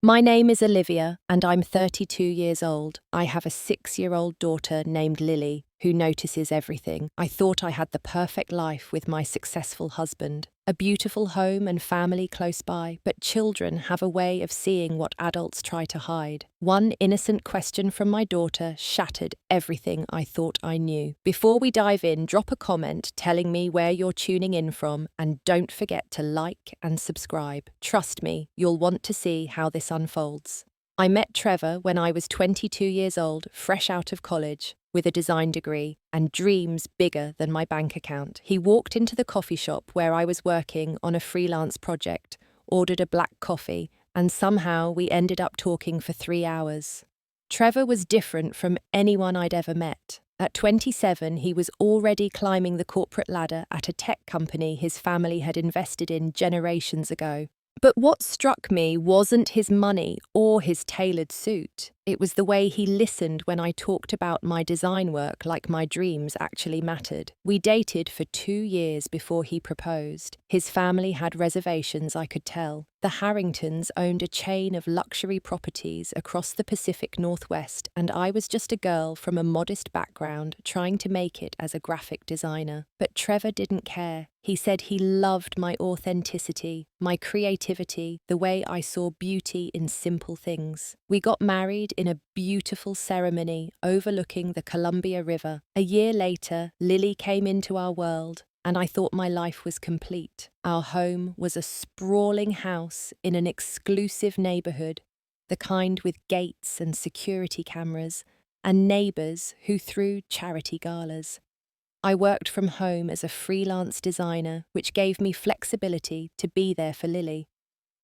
My name is Olivia, and I'm 32 years old. I have a 6-year-old daughter named Lily, who notices everything. I thought I had the perfect life with my successful husband, a beautiful home and family close by, but children have a way of seeing what adults try to hide. One innocent question from my daughter shattered everything I thought I knew. Before we dive in, drop a comment telling me where you're tuning in from, and don't forget to like and subscribe. Trust me, you'll want to see how this unfolds. I met Trevor when I was 22 years old, fresh out of college, with a design degree and dreams bigger than my bank account. He walked into the coffee shop where I was working on a freelance project, ordered a black coffee, and somehow we ended up talking for 3 hours. Trevor was different from anyone I'd ever met. At 27, he was already climbing the corporate ladder at a tech company his family had invested in generations ago. But what struck me wasn't his money or his tailored suit. It was the way he listened when I talked about my design work like my dreams actually mattered. We dated for 2 years before he proposed. His family had reservations, I could tell. The Harringtons owned a chain of luxury properties across the Pacific Northwest, and I was just a girl from a modest background trying to make it as a graphic designer. But Trevor didn't care. He said he loved my authenticity, my creativity, the way I saw beauty in simple things. We got married in a beautiful ceremony overlooking the Columbia River. A year later, Lily came into our world, and I thought my life was complete. Our home was a sprawling house in an exclusive neighborhood, the kind with gates and security cameras, and neighbors who threw charity galas. I worked from home as a freelance designer, which gave me flexibility to be there for Lily.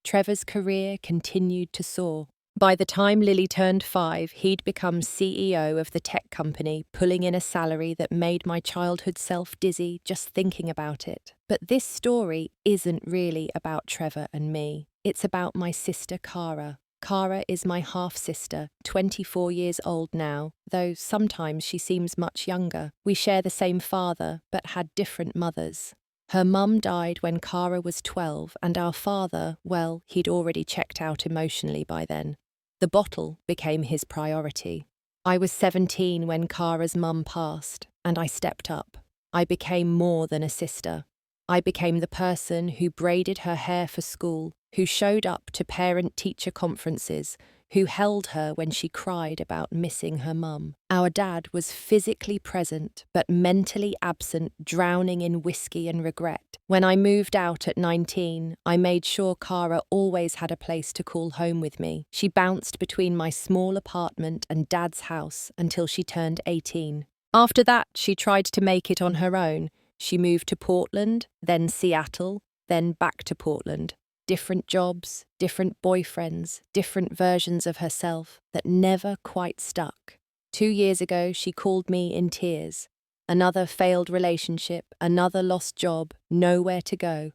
Trevor's career continued to soar. By the time Lily turned 5, he'd become CEO of the tech company, pulling in a salary that made my childhood self dizzy just thinking about it. But this story isn't really about Trevor and me. It's about my sister Cara. Cara is my half-sister, 24 years old now, though sometimes she seems much younger. We share the same father, but had different mothers. Her mum died when Cara was 12, and our father, well, he'd already checked out emotionally by then. The bottle became his priority. I was 17 when Cara's mum passed, and I stepped up. I became more than a sister. I became the person who braided her hair for school, who showed up to parent-teacher conferences, who held her when she cried about missing her mum. Our dad was physically present, but mentally absent, drowning in whiskey and regret. When I moved out at 19, I made sure Cara always had a place to call home with me. She bounced between my small apartment and Dad's house until she turned 18. After that, she tried to make it on her own. She moved to Portland, then Seattle, then back to Portland. Different jobs, different boyfriends, different versions of herself that never quite stuck. 2 years ago, she called me in tears. Another failed relationship, another lost job, nowhere to go.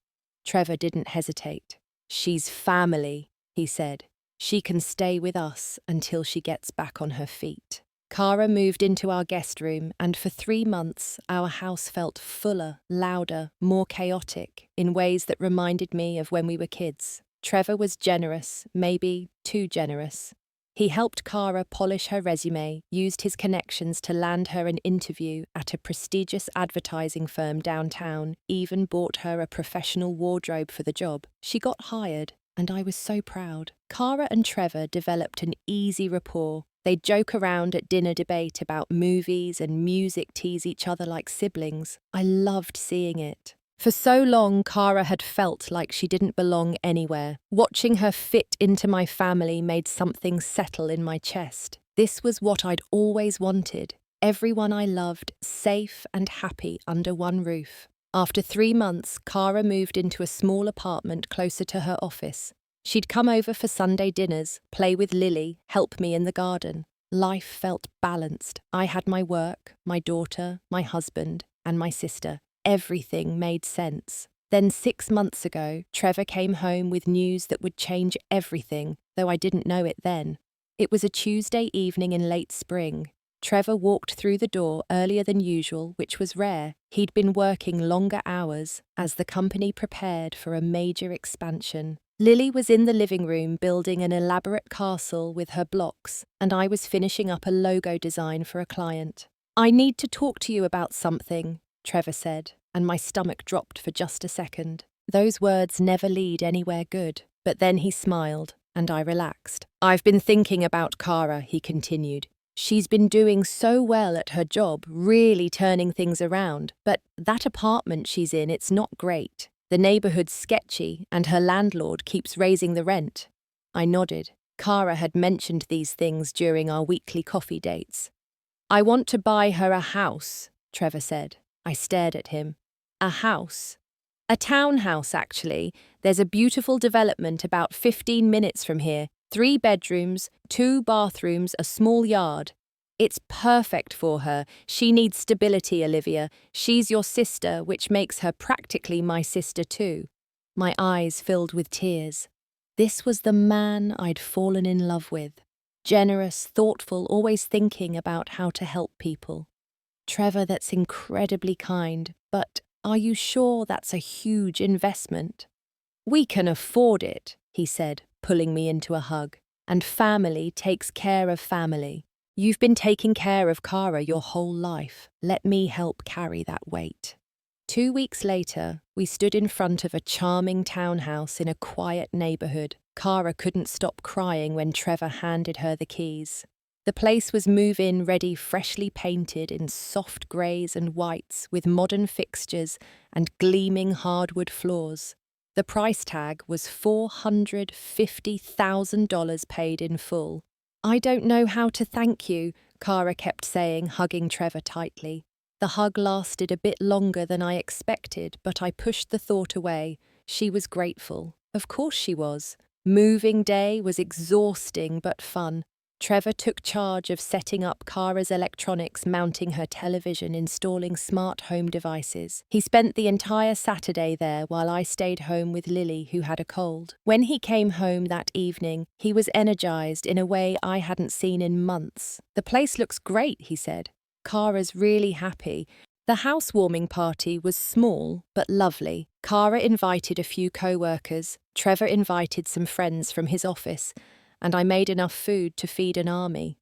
Trevor didn't hesitate. "She's family," he said. "She can stay with us until she gets back on her feet." Cara moved into our guest room, and for 3 months, our house felt fuller, louder, more chaotic, in ways that reminded me of when we were kids. Trevor was generous, maybe too generous. He helped Cara polish her resume, used his connections to land her an interview at a prestigious advertising firm downtown, even bought her a professional wardrobe for the job. She got hired, and I was so proud. Cara and Trevor developed an easy rapport. They'd joke around at dinner debate about movies and music, tease each other like siblings. I loved seeing it. For so long, Cara had felt like she didn't belong anywhere. Watching her fit into my family made something settle in my chest. This was what I'd always wanted. Everyone I loved, safe and happy under one roof. After 3 months, Cara moved into a small apartment closer to her office. She'd come over for Sunday dinners, play with Lily, help me in the garden. Life felt balanced. I had my work, my daughter, my husband, and my sister. Everything made sense. Then 6 months ago, Trevor came home with news that would change everything, though I didn't know it then. It was a Tuesday evening in late spring. Trevor walked through the door earlier than usual, which was rare. He'd been working longer hours as the company prepared for a major expansion. Lily was in the living room building an elaborate castle with her blocks, and I was finishing up a logo design for a client. "I need to talk to you about something," Trevor said, and my stomach dropped for just a second. Those words never lead anywhere good. But then he smiled, and I relaxed. "I've been thinking about Cara," he continued. "She's been doing so well at her job, really turning things around. But that apartment she's in, it's not great. The neighborhood's sketchy, and her landlord keeps raising the rent." I nodded. Cara had mentioned these things during our weekly coffee dates. "I want to buy her a house," Trevor said. I stared at him. "A house?" "A townhouse, actually. There's a beautiful development about 15 minutes from here. 3 bedrooms, 2 bathrooms, a small yard. It's perfect for her. She needs stability, Olivia. She's your sister, which makes her practically my sister too." My eyes filled with tears. This was the man I'd fallen in love with. Generous, thoughtful, always thinking about how to help people. "Trevor, that's incredibly kind, but are you sure that's a huge investment?" "We can afford it," he said, pulling me into a hug. "And family takes care of family. You've been taking care of Cara your whole life. Let me help carry that weight." 2 weeks later, we stood in front of a charming townhouse in a quiet neighborhood. Cara couldn't stop crying when Trevor handed her the keys. The place was move-in ready, freshly painted in soft greys and whites with modern fixtures and gleaming hardwood floors. The price tag was $450,000 paid in full. "I don't know how to thank you," Cara kept saying, hugging Trevor tightly. The hug lasted a bit longer than I expected, but I pushed the thought away. She was grateful. Of course she was. Moving day was exhausting but fun. Trevor took charge of setting up Cara's electronics, mounting her television, installing smart home devices. He spent the entire Saturday there while I stayed home with Lily, who had a cold. When he came home that evening, he was energized in a way I hadn't seen in months. "The place looks great," he said. "Cara's really happy." The housewarming party was small but lovely. Cara invited a few co-workers, Trevor invited some friends from his office, and I made enough food to feed an army.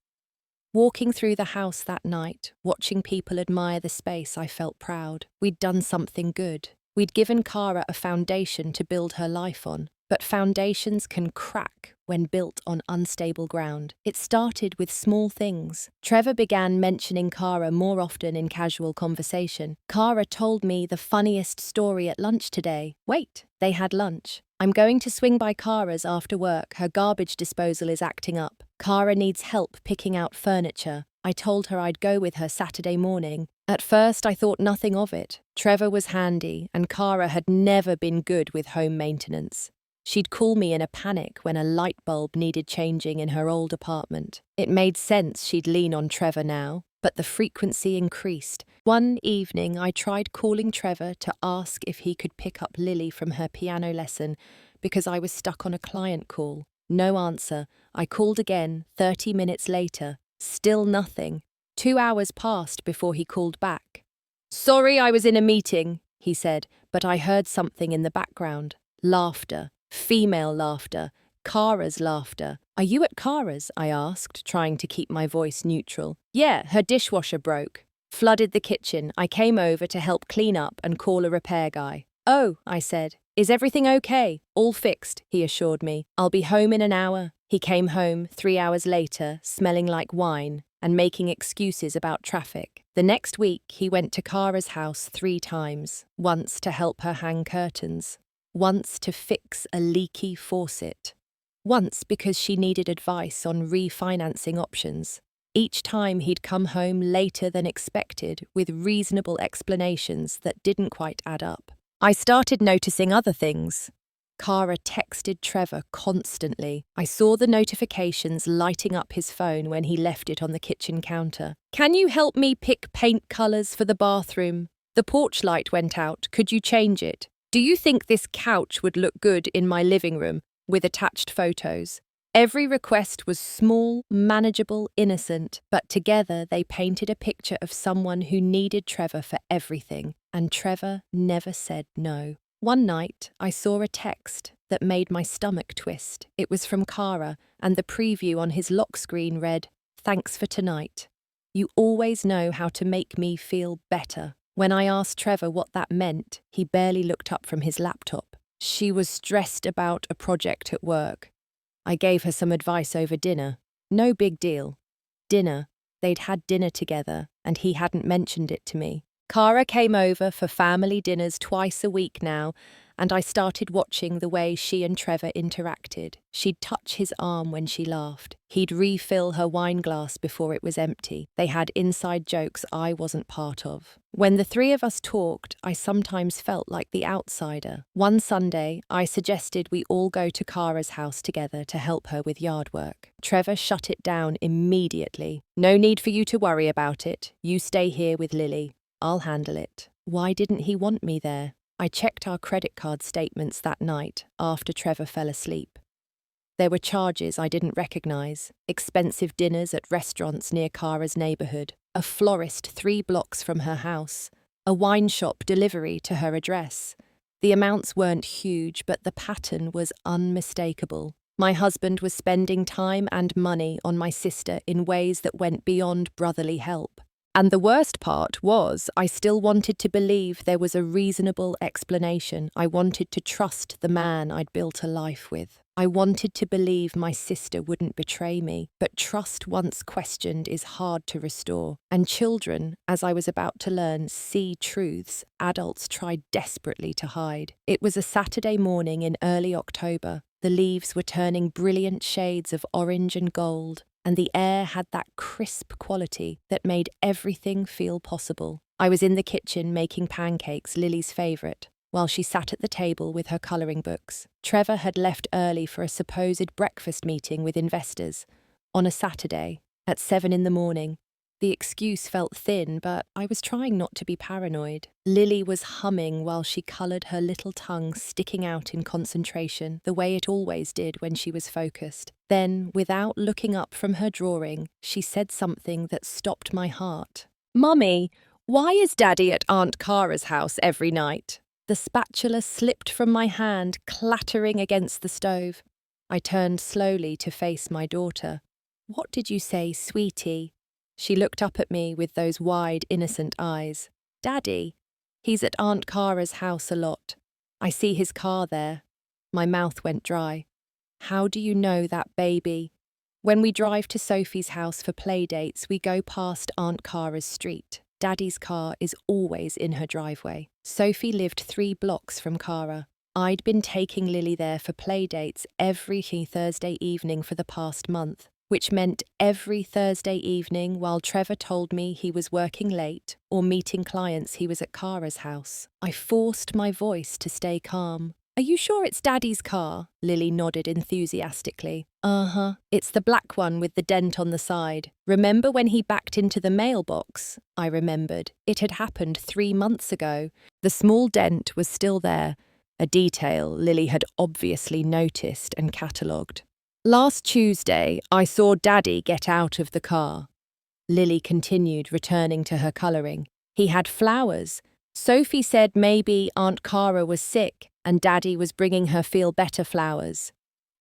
Walking through the house that night, watching people admire the space, I felt proud. We'd done something good. We'd given Cara a foundation to build her life on. But foundations can crack when built on unstable ground. It started with small things. Trevor began mentioning Cara more often in casual conversation. "Cara told me the funniest story at lunch today." Wait, they had lunch. "I'm going to swing by Cara's after work. Her garbage disposal is acting up. Cara needs help picking out furniture. I told her I'd go with her Saturday morning." At first, I thought nothing of it. Trevor was handy, and Cara had never been good with home maintenance. She'd call me in a panic when a light bulb needed changing in her old apartment. It made sense she'd lean on Trevor now, but the frequency increased. One evening, I tried calling Trevor to ask if he could pick up Lily from her piano lesson because I was stuck on a client call. No answer. I called again 30 minutes later. Still nothing. 2 hours passed before he called back. "Sorry, I was in a meeting," he said, but I heard something in the background. Laughter. Female laughter. Cara's laughter. "Are you at Cara's?" I asked, trying to keep my voice neutral. "Yeah, her dishwasher broke. Flooded the kitchen. I came over to help clean up and call a repair guy." "Oh," I said. "Is everything okay?" "All fixed," he assured me. "I'll be home in an hour." He came home 3 hours later, smelling like wine and making excuses about traffic. The next week, he went to Cara's house 3 times, once to help her hang curtains, once to fix a leaky faucet, once because she needed advice on refinancing options. Each time he'd come home later than expected with reasonable explanations that didn't quite add up. I started noticing other things. Cara texted Trevor constantly. I saw the notifications lighting up his phone when he left it on the kitchen counter. "Can you help me pick paint colours for the bathroom? The porch light went out. Could you change it? Do you think this couch would look good in my living room?" With attached photos. Every request was small, manageable, innocent, but together they painted a picture of someone who needed Trevor for everything, and Trevor never said no. One night, I saw a text. that made my stomach twist. It was from Cara, and the preview on his lock screen read, "Thanks for tonight. You always know how to make me feel better." When I asked Trevor what that meant, he barely looked up from his laptop. She was stressed about a project at work. I gave her some advice over dinner. No big deal. Dinner. They'd had dinner together, and he hadn't mentioned it to me. Cara came over for family dinners twice a week now, and I started watching the way she and Trevor interacted. She'd touch his arm when she laughed. He'd refill her wine glass before it was empty. They had inside jokes I wasn't part of. When the three of us talked, I sometimes felt like the outsider. One Sunday, I suggested we all go to Cara's house together to help her with yard work. Trevor shut it down immediately. "No need for you to worry about it. You stay here with Lily. I'll handle it." Why didn't he want me there? I checked our credit card statements that night after Trevor fell asleep. There were charges I didn't recognise, expensive dinners at restaurants near Cara's neighbourhood, a florist 3 blocks from her house, a wine shop delivery to her address. The amounts weren't huge, but the pattern was unmistakable. My husband was spending time and money on my sister in ways that went beyond brotherly help. And the worst part was, I still wanted to believe there was a reasonable explanation. I wanted to trust the man I'd built a life with. I wanted to believe my sister wouldn't betray me, but trust once questioned is hard to restore. And children, as I was about to learn, see truths adults tried desperately to hide. It was a Saturday morning in early October. The leaves were turning brilliant shades of orange and gold, and the air had that crisp quality that made everything feel possible. I was in the kitchen making pancakes, Lily's favourite, while she sat at the table with her colouring books. Trevor had left early for a supposed breakfast meeting with investors on a Saturday at 7 in the morning. The excuse felt thin, but I was trying not to be paranoid. Lily was humming while she coloured, her little tongue sticking out in concentration, the way it always did when she was focused. Then, without looking up from her drawing, she said something that stopped my heart. "Mummy, why is Daddy at Aunt Cara's house every night?" The spatula slipped from my hand, clattering against the stove. I turned slowly to face my daughter. "What did you say, sweetie?" She looked up at me with those wide, innocent eyes. "Daddy, he's at Aunt Cara's house a lot. I see his car there." My mouth went dry. "How do you know that, baby?" When we drive to Sophie's house for play dates, we go past Aunt Cara's street. Daddy's car is always in her driveway. Sophie lived 3 blocks from Cara. I'd been taking Lily there for play dates every Thursday evening for the past month, which meant every Thursday evening while Trevor told me he was working late or meeting clients, he was at Cara's house. I forced my voice to stay calm. "Are you sure it's Daddy's car?" Lily nodded enthusiastically. "Uh-huh. It's the black one with the dent on the side. Remember when he backed into the mailbox?" I remembered. It had happened 3 months ago. The small dent was still there, a detail Lily had obviously noticed and catalogued. "Last Tuesday, I saw Daddy get out of the car." Lily continued, returning to her colouring. "He had flowers. Sophie said maybe Aunt Cara was sick and Daddy was bringing her feel-better flowers."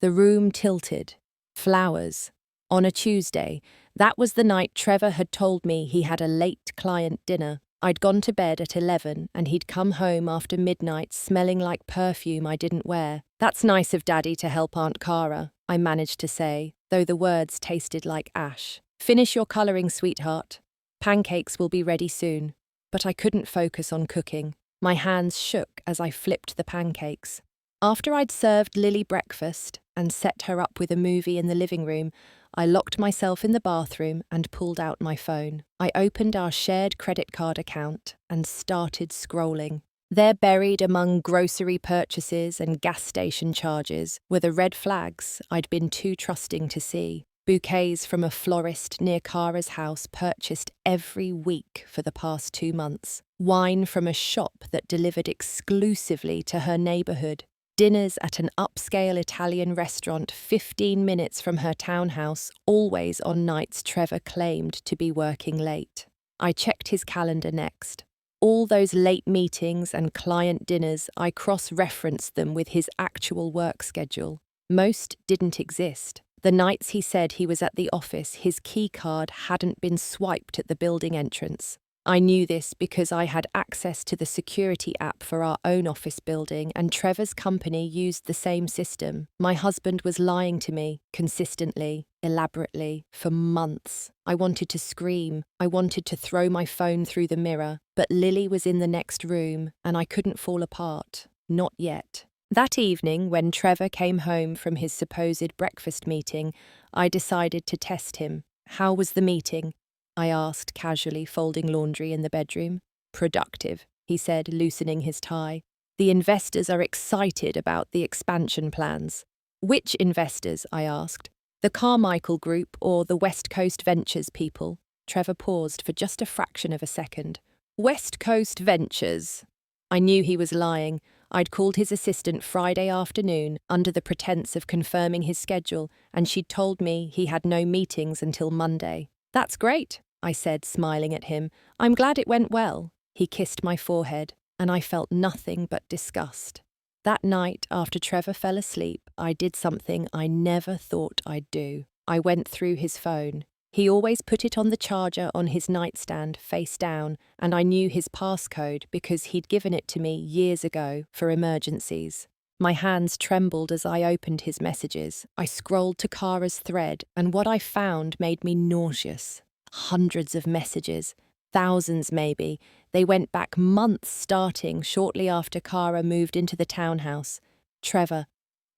The room tilted. Flowers. On a Tuesday. That was the night Trevor had told me he had a late client dinner. I'd gone to bed at 11 and he'd come home after midnight smelling like perfume I didn't wear. "That's nice of Daddy to help Aunt Cara," I managed to say, though the words tasted like ash. "Finish your colouring, sweetheart. Pancakes will be ready soon." But I couldn't focus on cooking. My hands shook as I flipped the pancakes. After I'd served Lily breakfast and set her up with a movie in the living room, I locked myself in the bathroom and pulled out my phone. I opened our shared credit card account and started scrolling. There, buried among grocery purchases and gas station charges, were the red flags I'd been too trusting to see. Bouquets from a florist near Cara's house purchased every week for the past 2 months. Wine from a shop that delivered exclusively to her neighbourhood. Dinners at an upscale Italian restaurant 15 minutes from her townhouse, always on nights Trevor claimed to be working late. I checked his calendar next. All those late meetings and client dinners, I cross-referenced them with his actual work schedule. Most didn't exist. The nights he said he was at the office, his key card hadn't been swiped at the building entrance. I knew this because I had access to the security app for our own office building, and Trevor's company used the same system. My husband was lying to me, consistently, elaborately, for months. I wanted to scream. I wanted to throw my phone through the mirror, but Lily was in the next room, and I couldn't fall apart. Not yet. That evening, when Trevor came home from his supposed breakfast meeting, I decided to test him. "How was the meeting?" I asked, casually, folding laundry in the bedroom. "Productive," he said, loosening his tie. "The investors are excited about the expansion plans." "Which investors?" I asked. "The Carmichael Group or the West Coast Ventures people?" Trevor paused for just a fraction of a second. "West Coast Ventures." I knew he was lying. I'd called his assistant Friday afternoon under the pretense of confirming his schedule, and she'd told me he had no meetings until Monday. "That's great," I said, smiling at him. "I'm glad it went well." He kissed my forehead, and I felt nothing but disgust. That night, after Trevor fell asleep, I did something I never thought I'd do. I went through his phone. He always put it on the charger on his nightstand, face down, and I knew his passcode because he'd given it to me years ago for emergencies. My hands trembled as I opened his messages. I scrolled to Cara's thread, and what I found made me nauseous. Hundreds of messages, thousands maybe. They went back months, starting shortly after Cara moved into the townhouse. "Trevor,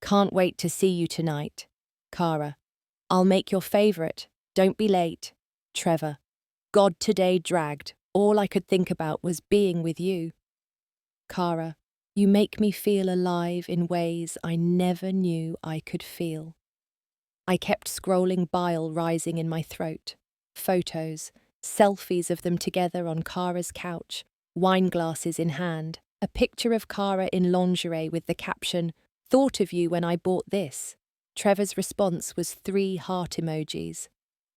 can't wait to see you tonight." Cara, "I'll make your favourite. Don't be late." Trevor, "God, today dragged. All I could think about was being with you." Cara, "You make me feel alive in ways I never knew I could feel." I kept scrolling, bile rising in my throat. Photos, selfies of them together on Cara's couch, wine glasses in hand, a picture of Cara in lingerie with the caption, "Thought of you when I bought this." Trevor's response was 3 heart emojis.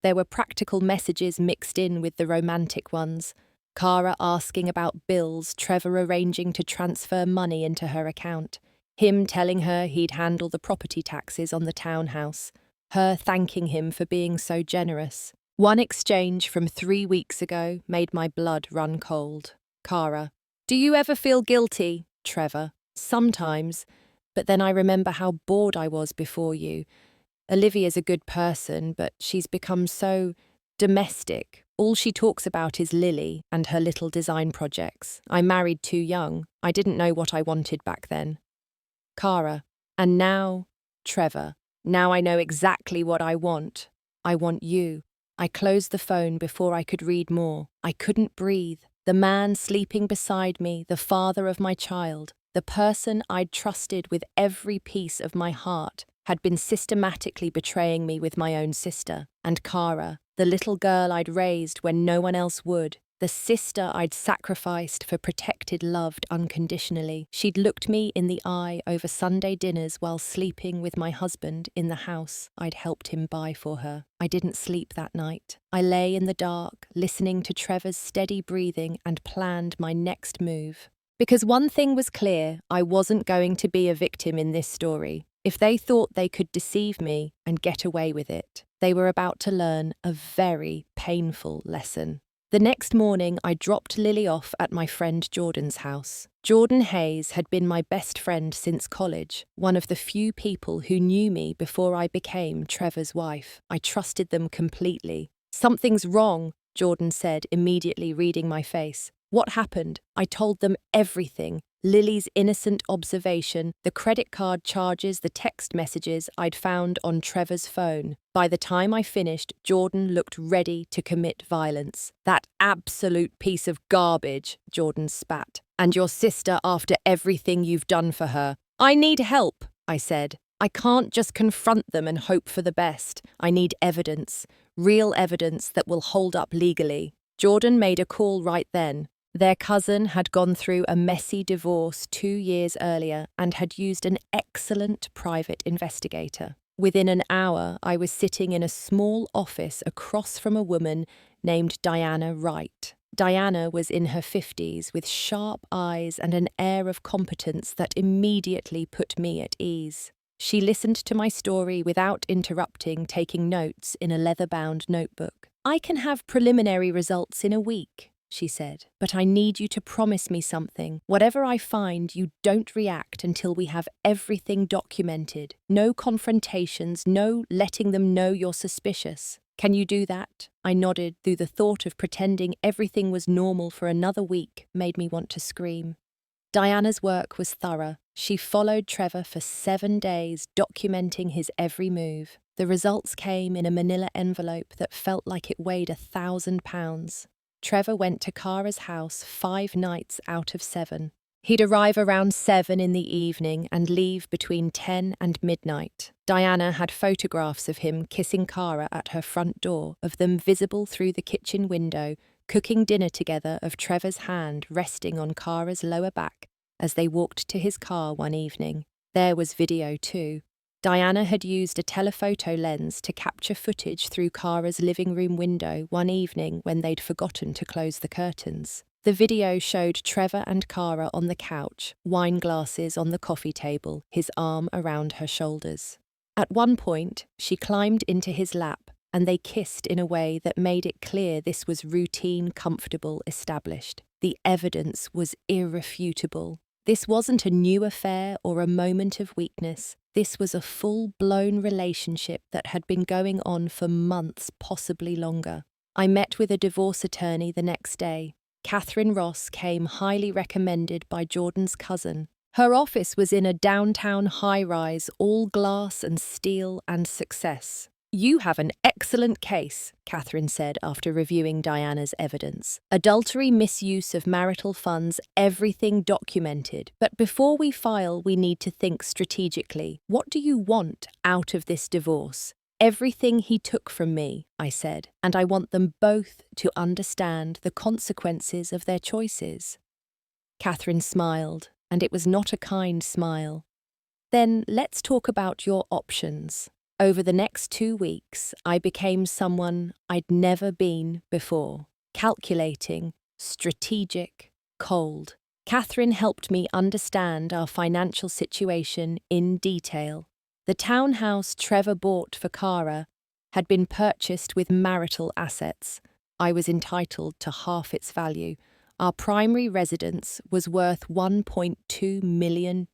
There were practical messages mixed in with the romantic ones. Cara asking about bills, Trevor arranging to transfer money into her account, him telling her he'd handle the property taxes on the townhouse, her thanking him for being so generous. One exchange from 3 weeks ago made my blood run cold. Cara, "Do you ever feel guilty?" Trevor, "Sometimes, but then I remember how bored I was before you. Olivia's a good person, but she's become so domestic. All she talks about is Lily and her little design projects. I married too young. I didn't know what I wanted back then." Cara, "And now," Trevor, "now I know exactly what I want. I want you." I closed the phone before I could read more. I couldn't breathe. The man sleeping beside me, the father of my child, the person I'd trusted with every piece of my heart, had been systematically betraying me with my own sister. And Cara, the little girl I'd raised when no one else would, the sister I'd sacrificed for protected, loved unconditionally. She'd looked me in the eye over Sunday dinners while sleeping with my husband in the house I'd helped him buy for her. I didn't sleep that night. I lay in the dark, listening to Trevor's steady breathing, and planned my next move. Because one thing was clear, I wasn't going to be a victim in this story. If they thought they could deceive me and get away with it, they were about to learn a very painful lesson. The next morning, I dropped Lily off at my friend Jordan's house. Jordan Hayes had been my best friend since college, one of the few people who knew me before I became Trevor's wife. I trusted them completely. "Something's wrong," Jordan said, immediately reading my face. "What happened?" I told them everything. Lily's innocent observation, the credit card charges, the text messages I'd found on Trevor's phone. By the time I finished, Jordan looked ready to commit violence. "That absolute piece of garbage," Jordan spat. "And your sister after everything you've done for her." "I need help," I said. "I can't just confront them and hope for the best. I need evidence, real evidence that will hold up legally." Jordan made a call right then. Their cousin had gone through a messy divorce 2 years earlier and had used an excellent private investigator. Within an hour, I was sitting in a small office across from a woman named Diana Wright. Diana was in her 50s with sharp eyes and an air of competence that immediately put me at ease. She listened to my story without interrupting, taking notes in a leather-bound notebook. "I can have preliminary results in a week," she said, "but I need you to promise me something. Whatever I find, you don't react until we have everything documented. No confrontations, no letting them know you're suspicious. Can you do that?" I nodded, though the thought of pretending everything was normal for another week made me want to scream. Diana's work was thorough. She followed Trevor for 7 days, documenting his every move. The results came in a manila envelope that felt like it weighed 1,000 pounds. Trevor went to Cara's house 5 nights out of 7. He'd arrive around 7 in the evening and leave between 10 and midnight. Diana had photographs of him kissing Cara at her front door, of them visible through the kitchen window, cooking dinner together, of Trevor's hand resting on Cara's lower back as they walked to his car one evening. There was video too. Diana had used a telephoto lens to capture footage through Cara's living room window one evening when they'd forgotten to close the curtains. The video showed Trevor and Cara on the couch, wine glasses on the coffee table, his arm around her shoulders. At one point, she climbed into his lap, and they kissed in a way that made it clear this was routine, comfortable, established. The evidence was irrefutable. This wasn't a new affair or a moment of weakness. This was a full-blown relationship that had been going on for months, possibly longer. I met with a divorce attorney the next day. Catherine Ross came highly recommended by Jordan's cousin. Her office was in a downtown high-rise, all glass and steel and success. "You have an excellent case," Catherine said after reviewing Diana's evidence. "Adultery, misuse of marital funds, everything documented. But before we file, we need to think strategically. What do you want out of this divorce?" "Everything he took from me," I said, "and I want them both to understand the consequences of their choices." Catherine smiled, and it was not a kind smile. "Then let's talk about your options." Over the next 2 weeks, I became someone I'd never been before. Calculating, strategic, cold. Catherine helped me understand our financial situation in detail. The townhouse Trevor bought for Cara had been purchased with marital assets. I was entitled to half its value. Our primary residence was worth $1.2 million.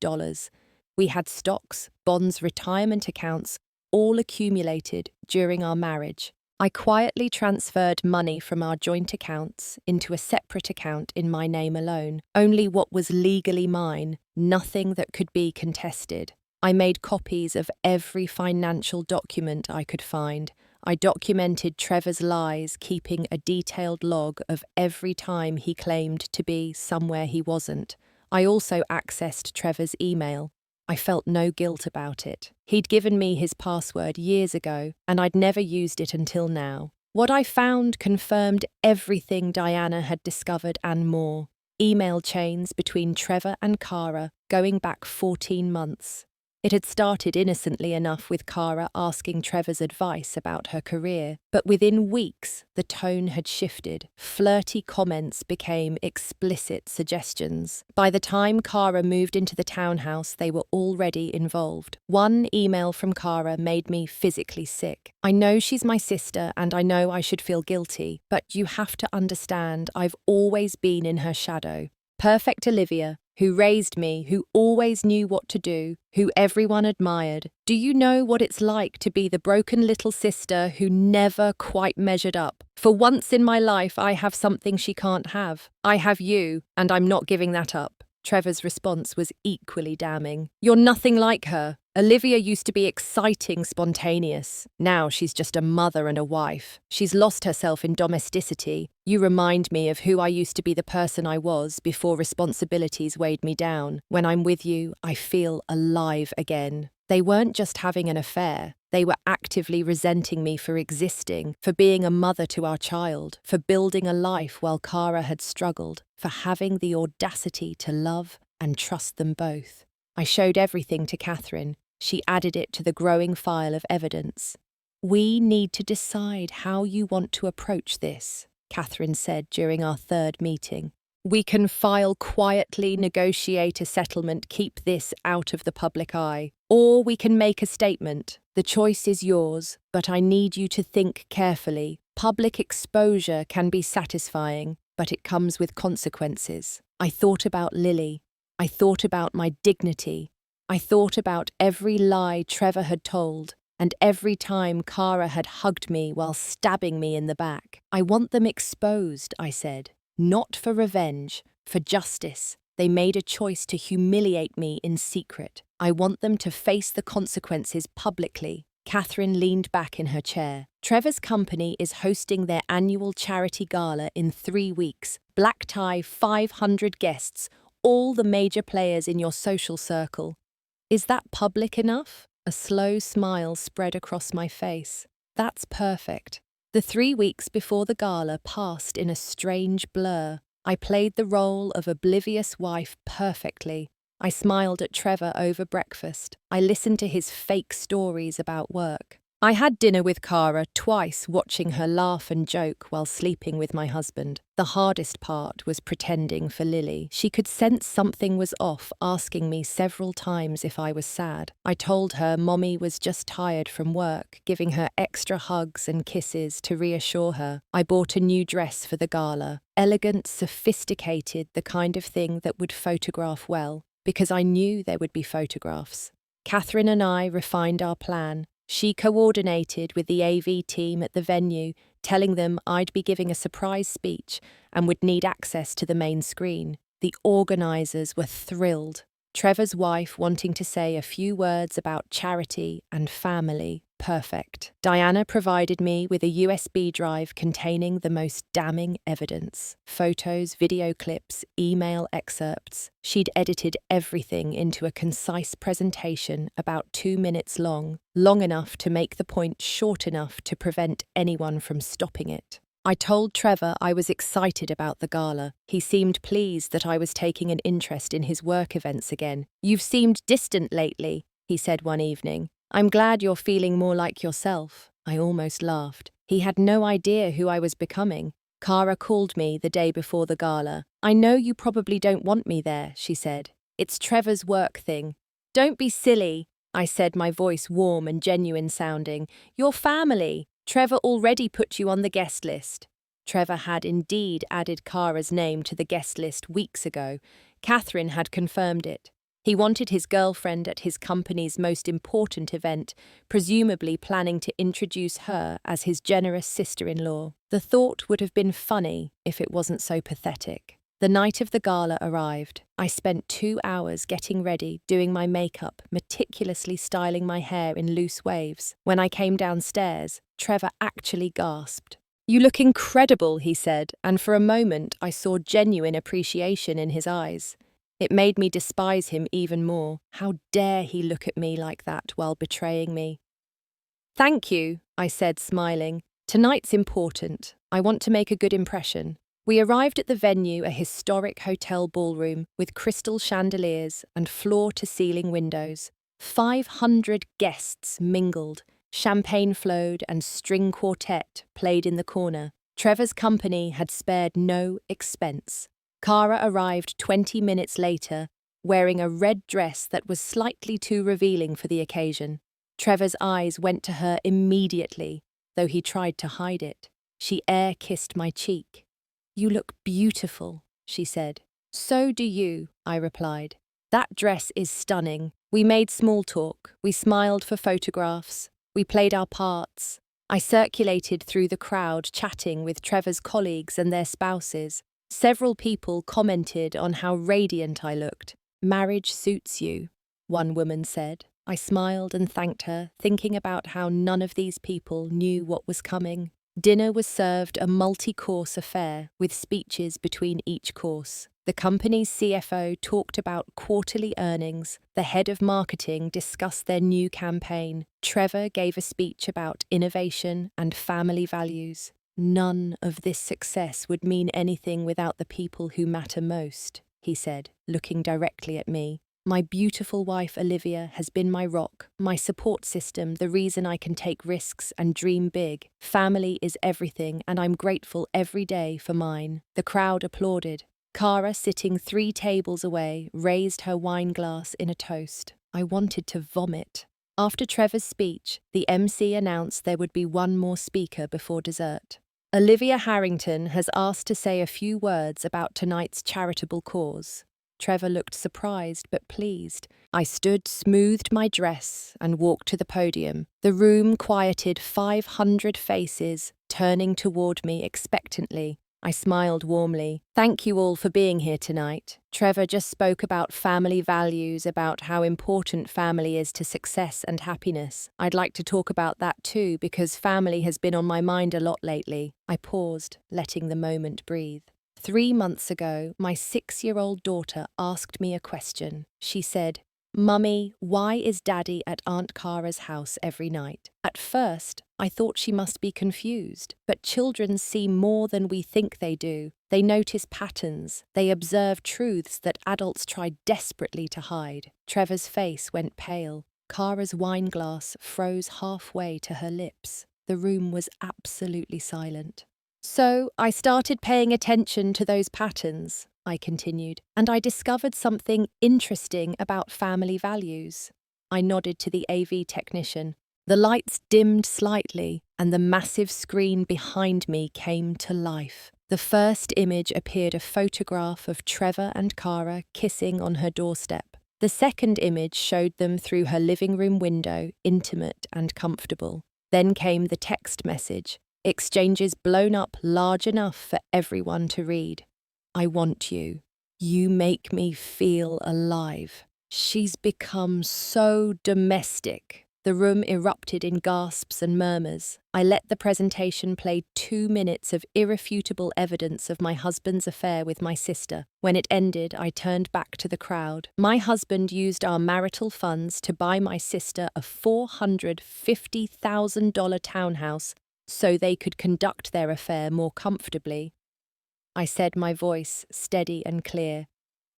We had stocks, bonds, retirement accounts, all accumulated during our marriage. I quietly transferred money from our joint accounts into a separate account in my name alone, only what was legally mine, nothing that could be contested. I made copies of every financial document I could find. I documented Trevor's lies, keeping a detailed log of every time he claimed to be somewhere he wasn't. I also accessed Trevor's email. I felt no guilt about it. He'd given me his password years ago, and I'd never used it until now. What I found confirmed everything Diana had discovered and more. Email chains between Trevor and Cara going back 14 months. It had started innocently enough with Cara asking Trevor's advice about her career, but within weeks the tone had shifted. Flirty comments became explicit suggestions. By the time Cara moved into the townhouse, they were already involved. One email from Cara made me physically sick. "I know she's my sister and I know I should feel guilty, but you have to understand I've always been in her shadow. Perfect Olivia, who raised me, who always knew what to do, who everyone admired. Do you know what it's like to be the broken little sister who never quite measured up? For once in my life, I have something she can't have. I have you, and I'm not giving that up." Trevor's response was equally damning. "You're nothing like her. Olivia used to be exciting, spontaneous. Now she's just a mother and a wife. She's lost herself in domesticity. You remind me of who I used to be, the person I was before responsibilities weighed me down. When I'm with you, I feel alive again." They weren't just having an affair. They were actively resenting me for existing, for being a mother to our child, for building a life while Cara had struggled, for having the audacity to love and trust them both. I showed everything to Catherine. She added it to the growing file of evidence. "We need to decide how you want to approach this." Catherine said during our third meeting. We can file quietly, negotiate a settlement, keep this out of the public eye. Or we can make a statement. The choice is yours, but I need you to think carefully. Public exposure can be satisfying, but it comes with consequences. I thought about Lily. I thought about my dignity. I thought about every lie Trevor had told, and every time Cara had hugged me while stabbing me in the back. I want them exposed, I said. Not for revenge, for justice. They made a choice to humiliate me in secret. I want them to face the consequences publicly. Catherine leaned back in her chair. Trevor's company is hosting their annual charity gala in 3 weeks. Black tie, 500 guests, all the major players in your social circle. Is that public enough? A slow smile spread across my face. That's perfect. The 3 weeks before the gala passed in a strange blur. I played the role of oblivious wife perfectly. I smiled at Trevor over breakfast. I listened to his fake stories about work. I had dinner with Cara twice, watching her laugh and joke while sleeping with my husband. The hardest part was pretending for Lily. She could sense something was off, asking me several times if I was sad. I told her Mommy was just tired from work, giving her extra hugs and kisses to reassure her. I bought a new dress for the gala. Elegant, sophisticated, the kind of thing that would photograph well, because I knew there would be photographs. Catherine and I refined our plan. She coordinated with the AV team at the venue, telling them I'd be giving a surprise speech and would need access to the main screen. The organisers were thrilled. Trevor's wife wanting to say a few words about charity and family. Perfect. Diana provided me with a USB drive containing the most damning evidence. Photos, video clips, email excerpts. She'd edited everything into a concise presentation about 2 minutes long enough to make the point short enough to prevent anyone from stopping it. I told Trevor I was excited about the gala. He seemed pleased that I was taking an interest in his work events again. You've seemed distant lately, he said one evening. I'm glad you're feeling more like yourself. I almost laughed. He had no idea who I was becoming. Cara called me the day before the gala. I know you probably don't want me there, she said. It's Trevor's work thing. Don't be silly, I said, my voice warm and genuine sounding. Your family. Trevor already put you on the guest list. Trevor had indeed added Cara's name to the guest list weeks ago. Catherine had confirmed it. He wanted his girlfriend at his company's most important event, presumably planning to introduce her as his generous sister-in-law. The thought would have been funny if it wasn't so pathetic. The night of the gala arrived. I spent 2 hours getting ready, doing my makeup, meticulously styling my hair in loose waves. When I came downstairs, Trevor actually gasped. You look incredible, he said, and for a moment I saw genuine appreciation in his eyes. It made me despise him even more. How dare he look at me like that while betraying me? Thank you, I said, smiling. Tonight's important. I want to make a good impression. We arrived at the venue, a historic hotel ballroom with crystal chandeliers and floor-to-ceiling windows. 500 guests mingled. Champagne flowed and string quartet played in the corner. Trevor's company had spared no expense. Cara arrived 20 minutes later, wearing a red dress that was slightly too revealing for the occasion. Trevor's eyes went to her immediately, though he tried to hide it. She air-kissed my cheek. You look beautiful, she said. So do you, I replied. That dress is stunning. We made small talk. We smiled for photographs. We played our parts. I circulated through the crowd, chatting with Trevor's colleagues and their spouses. Several people commented on how radiant I looked. Marriage suits you, one woman said. I smiled and thanked her, thinking about how none of these people knew what was coming. Dinner was served a multi-course affair, with speeches between each course. The company's CFO talked about quarterly earnings. The head of marketing discussed their new campaign. Trevor gave a speech about innovation and family values. None of this success would mean anything without the people who matter most, he said, looking directly at me. My beautiful wife, Olivia, has been my rock, my support system, the reason I can take risks and dream big. Family is everything, and I'm grateful every day for mine. The crowd applauded. Cara, sitting 3 tables away, raised her wine glass in a toast. I wanted to vomit. After Trevor's speech, the MC announced there would be one more speaker before dessert. Olivia Harrington has asked to say a few words about tonight's charitable cause. Trevor looked surprised but pleased. I stood, smoothed my dress, and walked to the podium. The room quieted 500 faces, turning toward me expectantly. I smiled warmly. Thank you all for being here tonight. Trevor just spoke about family values, about how important family is to success and happiness. I'd like to talk about that too, because family has been on my mind a lot lately. I paused, letting the moment breathe. 3 months ago, my 6-year-old daughter asked me a question. She said, "Mummy, why is Daddy at Aunt Cara's house every night?" At first, I thought she must be confused, but children see more than we think they do. They notice patterns. They observe truths that adults try desperately to hide. Trevor's face went pale. Cara's wine glass froze halfway to her lips. The room was absolutely silent. So I started paying attention to those patterns, I continued, and I discovered something interesting about family values. I nodded to the AV technician. The lights dimmed slightly, and the massive screen behind me came to life. The first image appeared a photograph of Trevor and Cara kissing on her doorstep. The second image showed them through her living room window, intimate and comfortable. Then came the text message. Exchanges blown up large enough for everyone to read. I want you. You make me feel alive. She's become so domestic. The room erupted in gasps and murmurs. I let the presentation play 2 minutes of irrefutable evidence of my husband's affair with my sister. When it ended, I turned back to the crowd. My husband used our marital funds to buy my sister a $450,000 townhouse so they could conduct their affair more comfortably. I said, my voice steady and clear.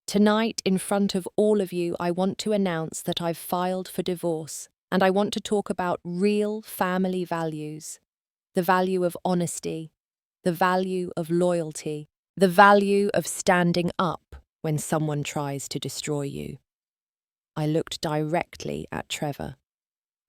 Tonight, in front of all of you, I want to announce that I've filed for divorce, and I want to talk about real family values. The value of honesty, the value of loyalty, the value of standing up when someone tries to destroy you. I looked directly at Trevor.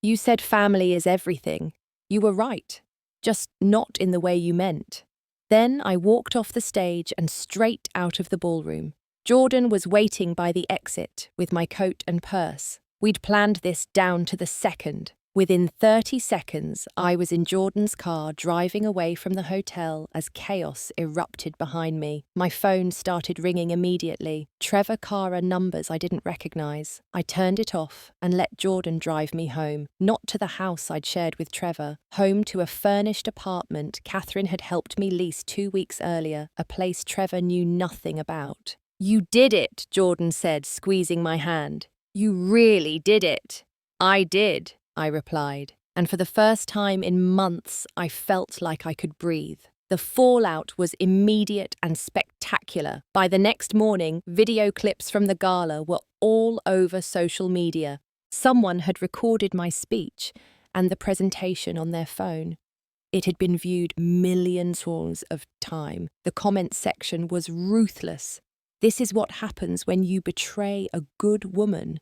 You said family is everything. You were right. Just not in the way you meant. Then I walked off the stage and straight out of the ballroom. Jordan was waiting by the exit with my coat and purse. We'd planned this down to the second. Within 30 seconds, I was in Jordan's car driving away from the hotel as chaos erupted behind me. My phone started ringing immediately. Trevor Cara numbers I didn't recognize. I turned it off and let Jordan drive me home. Not to the house I'd shared with Trevor. Home to a furnished apartment Catherine had helped me lease 2 weeks earlier, a place Trevor knew nothing about. "You did it," Jordan said, squeezing my hand. "You really did it." "I did," I replied, and for the first time in months I felt like I could breathe. The fallout was immediate and spectacular. By the next morning, video clips from the gala were all over social media. Someone had recorded my speech and the presentation on their phone. It had been viewed millions of times. The comments section was ruthless. This is what happens when you betray a good woman.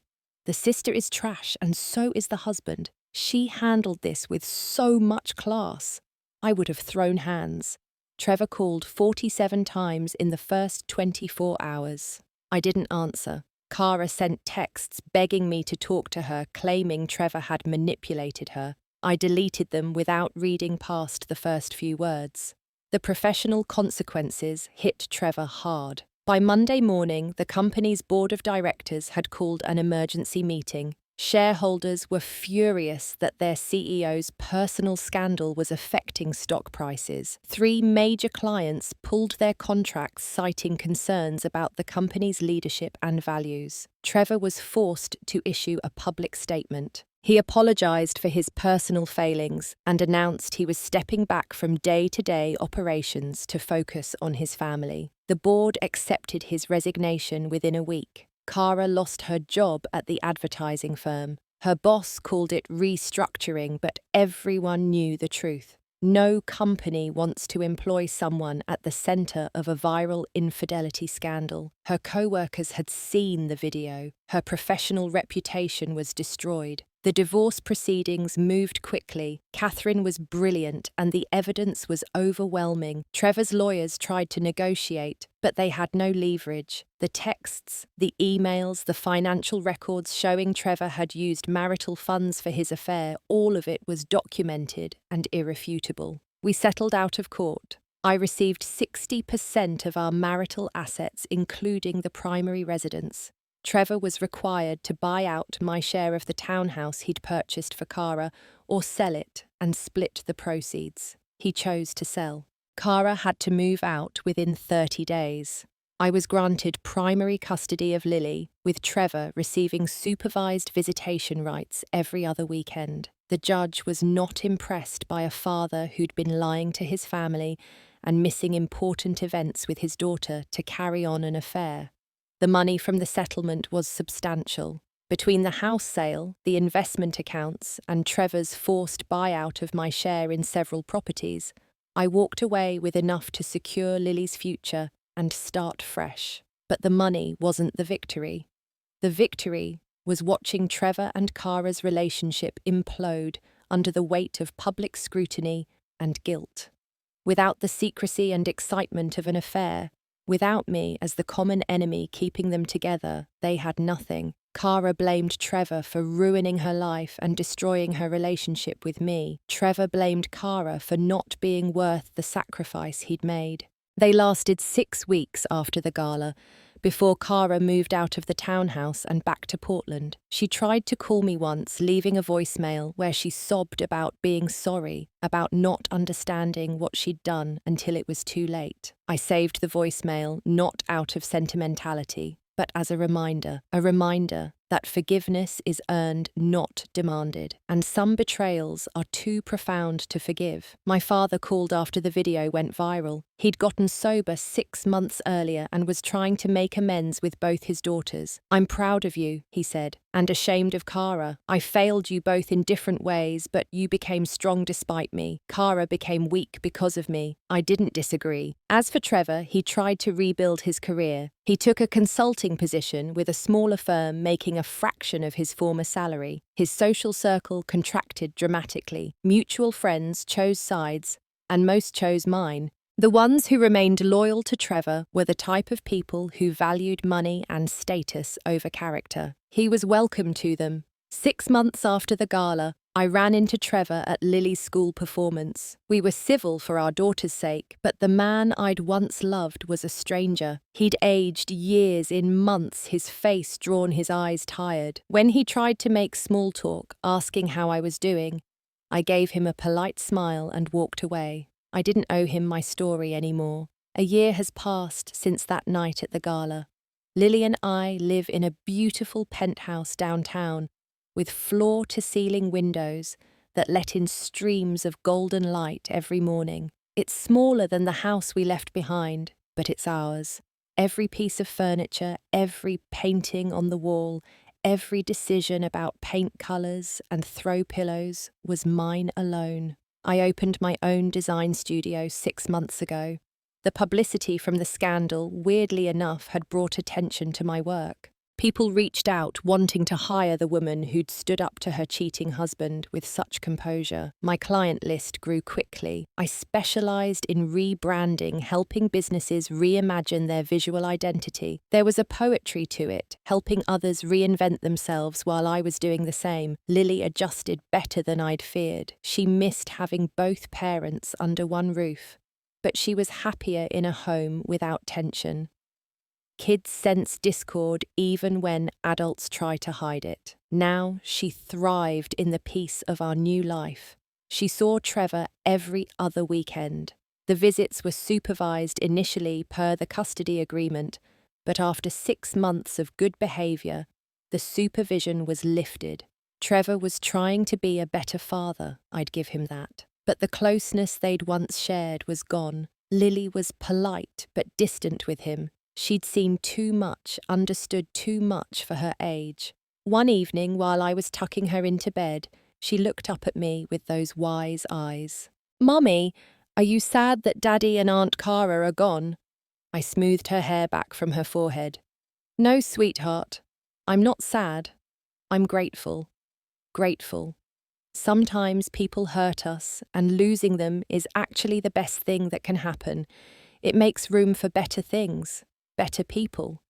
The sister is trash, and so is the husband. She handled this with so much class. I would have thrown hands. Trevor called 47 times in the first 24 hours. I didn't answer. Cara sent texts begging me to talk to her, claiming Trevor had manipulated her. I deleted them without reading past the first few words. The professional consequences hit Trevor hard. By Monday morning, the company's board of directors had called an emergency meeting. Shareholders were furious that their CEO's personal scandal was affecting stock prices. 3 major clients pulled their contracts, citing concerns about the company's leadership and values. Trevor was forced to issue a public statement. He apologized for his personal failings and announced he was stepping back from day-to-day operations to focus on his family. The board accepted his resignation within a week. Cara lost her job at the advertising firm. Her boss called it restructuring, but everyone knew the truth. No company wants to employ someone at the center of a viral infidelity scandal. Her co-workers had seen the video. Her professional reputation was destroyed. The divorce proceedings moved quickly. Catherine was brilliant and the evidence was overwhelming. Trevor's lawyers tried to negotiate, but they had no leverage. The texts, the emails, the financial records showing Trevor had used marital funds for his affair, all of it was documented and irrefutable. We settled out of court. I received 60% of our marital assets, including the primary residence. Trevor was required to buy out my share of the townhouse he'd purchased for Cara or sell it and split the proceeds. He chose to sell. Cara had to move out within 30 days. I was granted primary custody of Lily, with Trevor receiving supervised visitation rights every other weekend. The judge was not impressed by a father who'd been lying to his family and missing important events with his daughter to carry on an affair. The money from the settlement was substantial. Between the house sale, the investment accounts, and Trevor's forced buyout of my share in several properties, I walked away with enough to secure Lily's future and start fresh. But the money wasn't the victory. The victory was watching Trevor and Cara's relationship implode under the weight of public scrutiny and guilt. Without the secrecy and excitement of an affair, without me as the common enemy keeping them together, they had nothing. Cara blamed Trevor for ruining her life and destroying her relationship with me. Trevor blamed Cara for not being worth the sacrifice he'd made. They lasted 6 weeks after the gala, before Cara moved out of the townhouse and back to Portland. She tried to call me once, leaving a voicemail where she sobbed about being sorry, about not understanding what she'd done until it was too late. I saved the voicemail not out of sentimentality, but as a reminder that forgiveness is earned, not demanded, and some betrayals are too profound to forgive. My father called after the video went viral. He'd gotten sober 6 months earlier and was trying to make amends with both his daughters. "I'm proud of you," he said, "and ashamed of Cara. I failed you both in different ways, but you became strong despite me. Cara became weak because of me. I didn't disagree." As for Trevor, he tried to rebuild his career. He took a consulting position with a smaller firm, making a fraction of his former salary. His social circle contracted dramatically. Mutual friends chose sides, and most chose mine. The ones who remained loyal to Trevor were the type of people who valued money and status over character. He was welcome to them. 6 months after the gala, I ran into Trevor at Lily's school performance. We were civil for our daughter's sake, but the man I'd once loved was a stranger. He'd aged years in months, his face drawn, his eyes tired. When he tried to make small talk, asking how I was doing, I gave him a polite smile and walked away. I didn't owe him my story anymore. A year has passed since that night at the gala. Lily and I live in a beautiful penthouse downtown, with floor-to-ceiling windows that let in streams of golden light every morning. It's smaller than the house we left behind, but it's ours. Every piece of furniture, every painting on the wall, every decision about paint colours and throw pillows was mine alone. I opened my own design studio 6 months ago. The publicity from the scandal, weirdly enough, had brought attention to my work. People reached out wanting to hire the woman who'd stood up to her cheating husband with such composure. My client list grew quickly. I specialized in rebranding, helping businesses reimagine their visual identity. There was a poetry to it, helping others reinvent themselves while I was doing the same. Lily adjusted better than I'd feared. She missed having both parents under one roof, but she was happier in a home without tension. Kids sense discord even when adults try to hide it. Now she thrived in the peace of our new life. She saw Trevor every other weekend. The visits were supervised initially per the custody agreement, but after 6 months of good behaviour, the supervision was lifted. Trevor was trying to be a better father, I'd give him that. But the closeness they'd once shared was gone. Lily was polite but distant with him. She'd seen too much, understood too much for her age. One evening, while I was tucking her into bed, she looked up at me with those wise eyes. "Mummy, are you sad that Daddy and Aunt Cara are gone?" I smoothed her hair back from her forehead. "No, sweetheart. I'm not sad. I'm grateful. Grateful. Sometimes people hurt us, and losing them is actually the best thing that can happen. It makes room for better things, better people."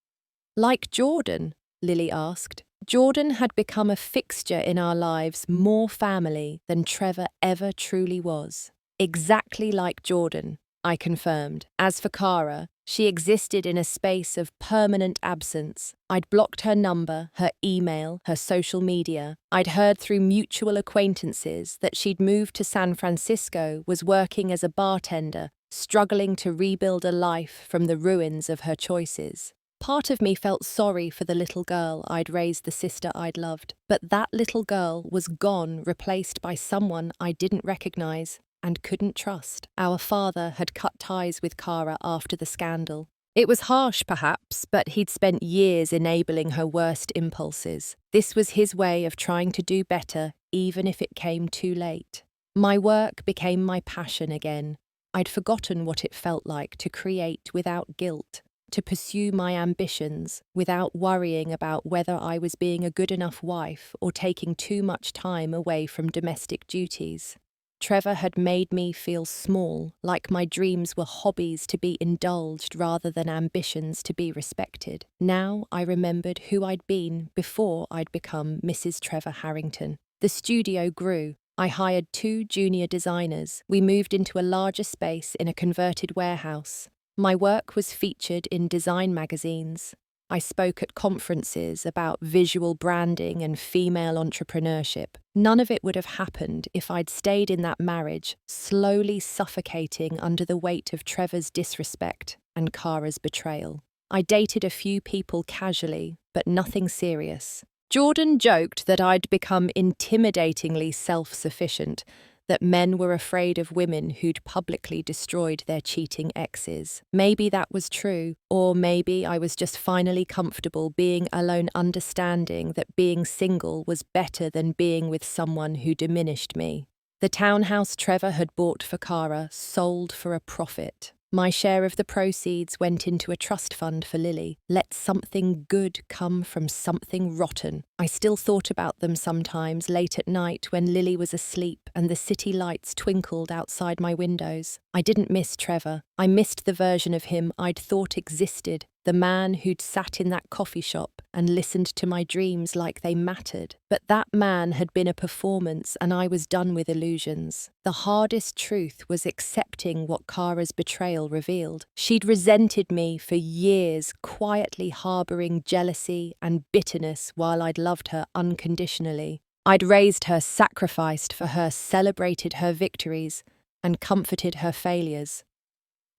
"Like Jordan?" Lily asked. Jordan had become a fixture in our lives, more family than Trevor ever truly was. "Exactly like Jordan," I confirmed. As for Cara, she existed in a space of permanent absence. I'd blocked her number, her email, her social media. I'd heard through mutual acquaintances that she'd moved to San Francisco, was working as a bartender, struggling to rebuild a life from the ruins of her choices. Part of me felt sorry for the little girl I'd raised, the sister I'd loved. But that little girl was gone, replaced by someone I didn't recognize and couldn't trust. Our father had cut ties with Cara after the scandal. It was harsh, perhaps, but he'd spent years enabling her worst impulses. This was his way of trying to do better, even if it came too late. My work became my passion again. I'd forgotten what it felt like to create without guilt, to pursue my ambitions without worrying about whether I was being a good enough wife or taking too much time away from domestic duties. Trevor had made me feel small, like my dreams were hobbies to be indulged rather than ambitions to be respected. Now I remembered who I'd been before I'd become Mrs. Trevor Harrington. The studio grew. I hired 2 junior designers. We moved into a larger space in a converted warehouse. My work was featured in design magazines. I spoke at conferences about visual branding and female entrepreneurship. None of it would have happened if I'd stayed in that marriage, slowly suffocating under the weight of Trevor's disrespect and Cara's betrayal. I dated a few people casually, but nothing serious. Jordan joked that I'd become intimidatingly self-sufficient, that men were afraid of women who'd publicly destroyed their cheating exes. Maybe that was true, or maybe I was just finally comfortable being alone, understanding that being single was better than being with someone who diminished me. The townhouse Trevor had bought for Cara sold for a profit. My share of the proceeds went into a trust fund for Lily. Let something good come from something rotten. I still thought about them sometimes late at night when Lily was asleep and the city lights twinkled outside my windows. I didn't miss Trevor. I missed the version of him I'd thought existed, the man who'd sat in that coffee shop and listened to my dreams like they mattered. But that man had been a performance and I was done with illusions. The hardest truth was accepting what Cara's betrayal revealed. She'd resented me for years, quietly harbouring jealousy and bitterness while I'd loved her unconditionally. I'd raised her, sacrificed for her, celebrated her victories, and comforted her failures.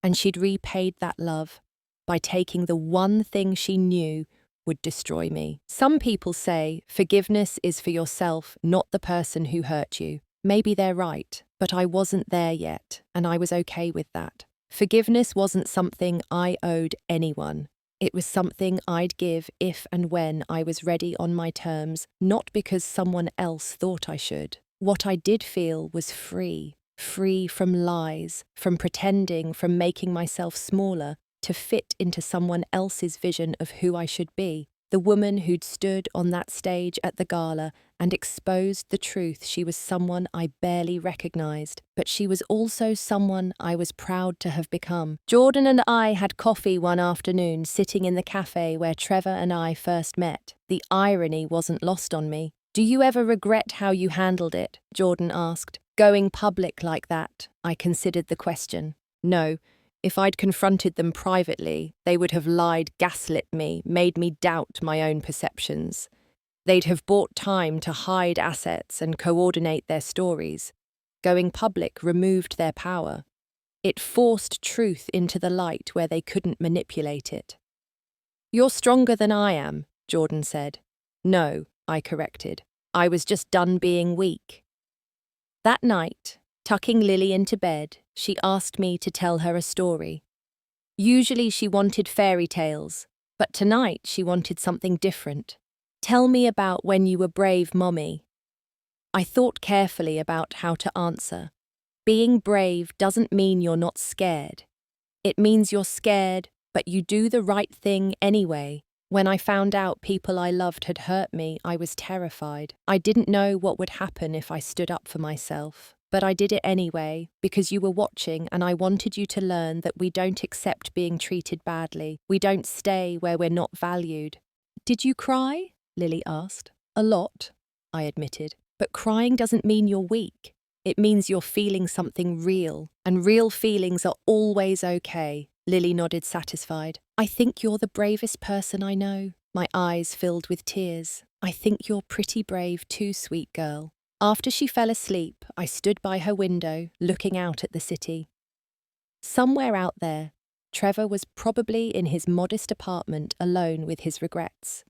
And she'd repaid that love by taking the one thing she knew would destroy me. Some people say forgiveness is for yourself, not the person who hurt you. Maybe they're right, but I wasn't there yet, and I was okay with that. Forgiveness wasn't something I owed anyone. It was something I'd give if and when I was ready on my terms, not because someone else thought I should. What I did feel was free. Free from lies, from pretending, from making myself smaller to fit into someone else's vision of who I should be. The woman who'd stood on that stage at the gala and exposed the truth, she was someone I barely recognized, but she was also someone I was proud to have become. Jordan and I had coffee one afternoon, sitting in the cafe where Trevor and I first met. The irony wasn't lost on me. "Do you ever regret how you handled it?" Jordan asked. Going public like that, I considered the question. No. If I'd confronted them privately, they would have lied, gaslit me, made me doubt my own perceptions. They'd have bought time to hide assets and coordinate their stories. Going public removed their power. It forced truth into the light where they couldn't manipulate it. "You're stronger than I am," Jordan said. "No," I corrected. "I was just done being weak." That night, tucking Lily into bed, she asked me to tell her a story. Usually she wanted fairy tales, but tonight she wanted something different. Tell me about when you were brave, Mommy. I thought carefully about how to answer. Being brave doesn't mean you're not scared. It means you're scared, but you do the right thing anyway. When I found out people I loved had hurt me, I was terrified. I didn't know what would happen if I stood up for myself. But I did it anyway, because you were watching and I wanted you to learn that we don't accept being treated badly. We don't stay where we're not valued. Did you cry? Lily asked. A lot, I admitted. But crying doesn't mean you're weak. It means you're feeling something real, and real feelings are always okay. Lily nodded, satisfied. I think you're the bravest person I know. My eyes filled with tears. I think you're pretty brave too, sweet girl. After she fell asleep, I stood by her window, looking out at the city. Somewhere out there, Trevor was probably in his modest apartment alone with his regrets.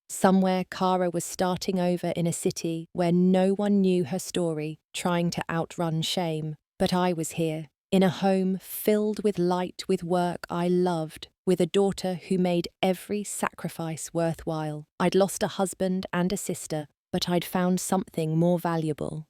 Somewhere Cara was starting over in a city where no one knew her story, trying to outrun shame. But I was here, in a home filled with light, with work I loved, with a daughter who made every sacrifice worthwhile. I'd lost a husband and a sister, but I'd found something more valuable.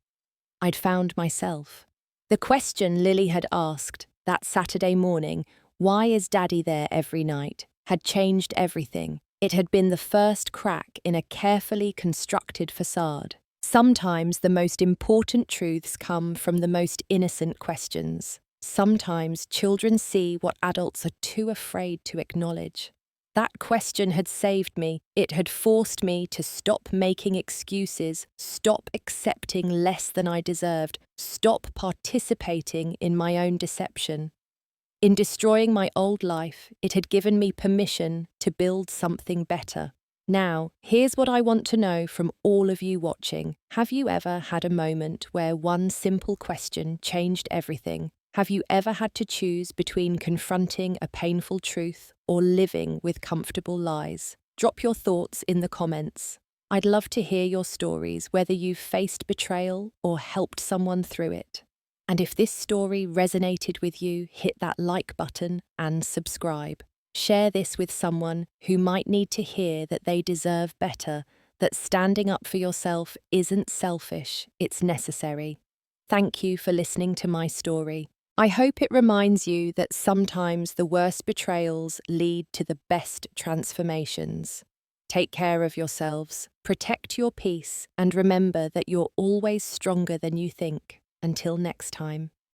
I'd found myself. The question Lily had asked that Saturday morning, why is Daddy there every night, had changed everything. It had been the first crack in a carefully constructed facade. Sometimes the most important truths come from the most innocent questions. Sometimes children see what adults are too afraid to acknowledge. That question had saved me. It had forced me to stop making excuses, stop accepting less than I deserved, stop participating in my own deception. In destroying my old life, it had given me permission to build something better. Now, here's what I want to know from all of you watching. Have you ever had a moment where one simple question changed everything? Have you ever had to choose between confronting a painful truth or living with comfortable lies? Drop your thoughts in the comments. I'd love to hear your stories, whether you've faced betrayal or helped someone through it. And if this story resonated with you, hit that like button and subscribe. Share this with someone who might need to hear that they deserve better, that standing up for yourself isn't selfish, it's necessary. Thank you for listening to my story. I hope it reminds you that sometimes the worst betrayals lead to the best transformations. Take care of yourselves, protect your peace, and remember that you're always stronger than you think. Until next time.